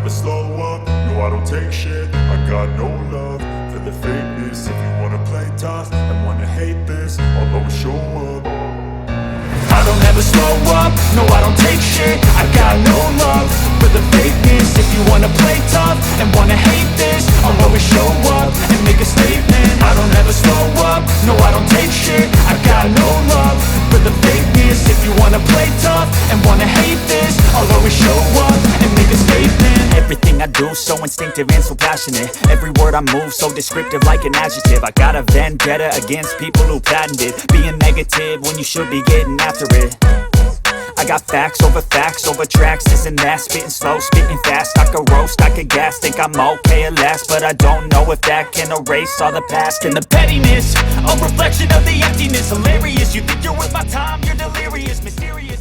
never slow up, no I don't take shit. I got no love for the fakeness. If you wanna play tough and wanna hate this, I'll always show up. I don't ever slow up, no I don't take shit. I got no love for the fakeness. If you wanna play tough and wanna hate this, I'll always show up and make a statement. I don't ever slow up, no I don't take shit. I got no love for the fakeness. If you wanna play tough and wanna hate this, I'll always show up and make a statement. Everything I do so instinctive and so passionate. Every word I move so descriptive like an adjective. I got a vendetta against people who patented being negative when you should be getting after it. I got facts over tracks, this and that. Spitting slow, spitting fast. I could roast, I could gas. Think I'm okay at last, but I don't know if that can erase all the past. And the pettiness, a reflection of the emptiness. Hilarious, you think you're worth my time, you're delirious. Mysterious.